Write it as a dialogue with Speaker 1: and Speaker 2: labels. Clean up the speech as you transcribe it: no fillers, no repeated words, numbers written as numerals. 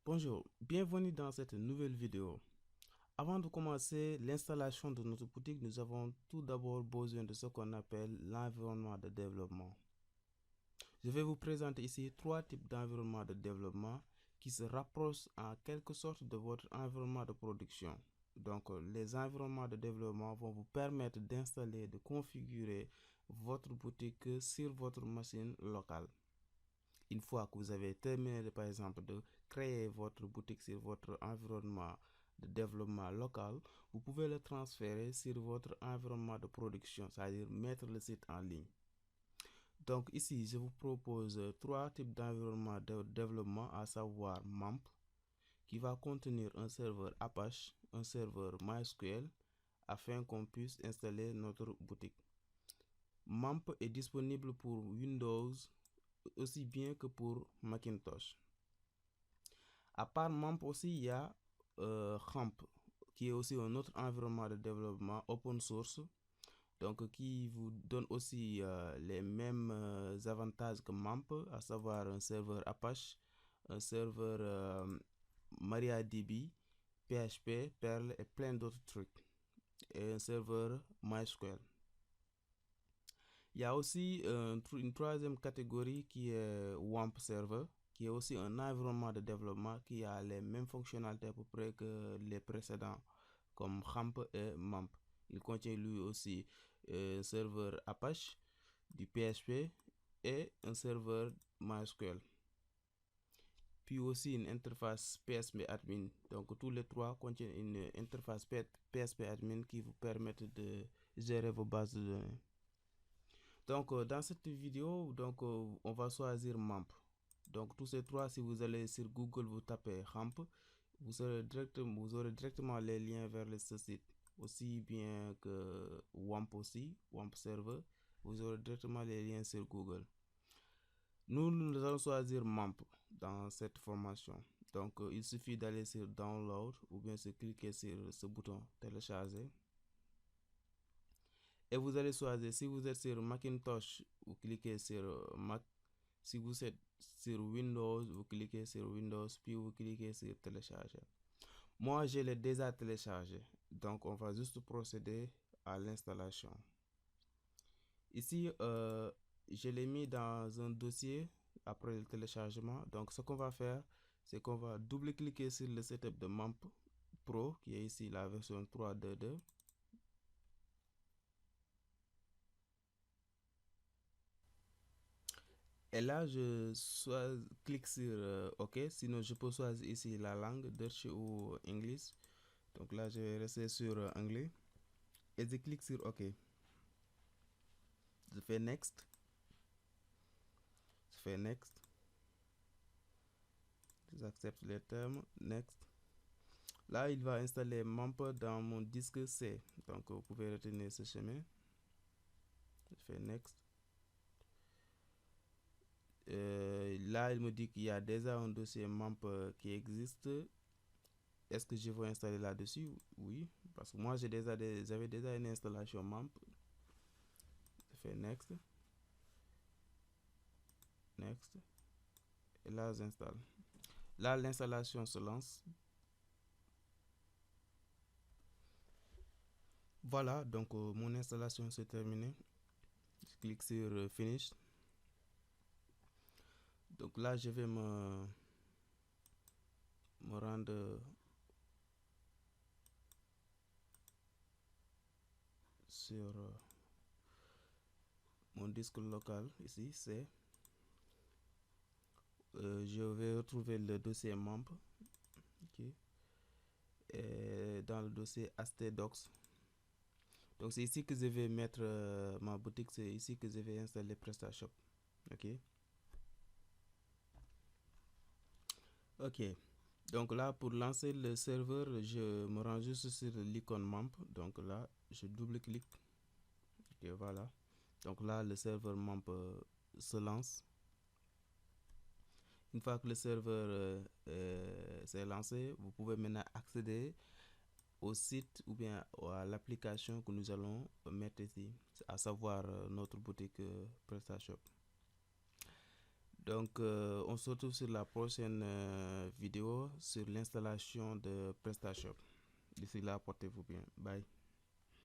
Speaker 1: Bonjour, bienvenue dans cette nouvelle vidéo. Avant de commencer l'installation de notre boutique, nous avons tout d'abord besoin de ce qu'on appelle l'environnement de développement. Je vais vous présenter ici trois types d'environnement de développement qui se rapprochent en quelque sorte de votre environnement de production. Donc, les environnements de développement vont vous permettre d'installer, de configurer votre boutique sur votre machine locale. Une fois que vous avez terminé, par exemple, de créer votre boutique sur votre environnement de développement local, vous pouvez le transférer sur votre environnement de production, c'est-à-dire mettre le site en ligne. Donc ici, je vous propose trois types d'environnement de développement, à savoir MAMP, qui va contenir un serveur Apache, un serveur MySQL, afin qu'on puisse installer notre boutique. MAMP est disponible pour Windows aussi bien que pour Macintosh. À part MAMP aussi, il y a XAMPP, qui est aussi un autre environnement de développement open source, donc qui vous donne aussi les mêmes avantages que MAMP, à savoir un serveur Apache, un serveur MariaDB, PHP, Perl et plein d'autres trucs, et un serveur MySQL. Il y a aussi une troisième catégorie qui est WAMP Server, qui est aussi un environnement de développement qui a les mêmes fonctionnalités à peu près que les précédents, comme XAMPP et MAMP. Il contient lui aussi un serveur Apache, du PHP et un serveur MySQL. Puis aussi une interface PSP Admin. Donc tous les trois contiennent une interface PSP Admin qui vous permet de gérer vos bases de données. Donc dans cette vidéo, on va choisir MAMP. Donc tous ces trois, si vous allez sur Google, vous tapez XAMPP, vous aurez directement les liens vers ce site. Aussi bien que WAMP aussi, WAMP Server, vous aurez directement les liens sur Google. Nous allons choisir MAMP dans cette formation. Donc il suffit d'aller sur Download ou bien se cliquer sur ce bouton télécharger. Et vous allez choisir, si vous êtes sur Macintosh, vous cliquez sur Mac. Si vous êtes sur Windows, vous cliquez sur Windows, puis vous cliquez sur télécharger. Moi, je l'ai déjà téléchargé. Donc, on va juste procéder à l'installation. Ici, je l'ai mis dans un dossier après le téléchargement. Donc, ce qu'on va faire, c'est qu'on va double-cliquer sur le setup de MAMP Pro, qui est ici la version 3.2.2. Et là, clique sur OK. Sinon, je peux choisir ici la langue, Dutch ou English. Donc là, je vais rester sur anglais. Et je clique sur OK. Je fais Next. Je fais Next. J'accepte les termes. Next. Là, il va installer MAMP dans mon disque C. Donc, vous pouvez retenir ce chemin. Je fais Next. Là, il me dit qu'il y a déjà un dossier MAMP qui existe. Est-ce que je veux installer là-dessus? Oui, parce que moi j'avais déjà une installation MAMP. Je fais Next. Next. Et là, j'installe. Là, l'installation se lance. Voilà, donc mon installation s'est terminée. Je clique sur Finish. Donc là, je vais me rendre sur mon disque local ici, c'est je vais retrouver le dossier MAMP. Okay. Et dans le dossier HTDocs. Donc c'est ici que je vais mettre ma boutique, c'est ici que je vais installer PrestaShop. Ok. Ok. Donc là, pour lancer le serveur, je me rends juste sur l'icône MAMP. Donc là, je double-clique. Ok, voilà. Donc là, le serveur MAMP se lance. Une fois que le serveur s'est lancé, vous pouvez maintenant accéder au site ou bien à l'application que nous allons mettre ici, à savoir notre boutique PrestaShop. Donc, on se retrouve sur la prochaine vidéo. vidéo sur l'installation de PrestaShop. D'ici là, portez-vous bien. Bye.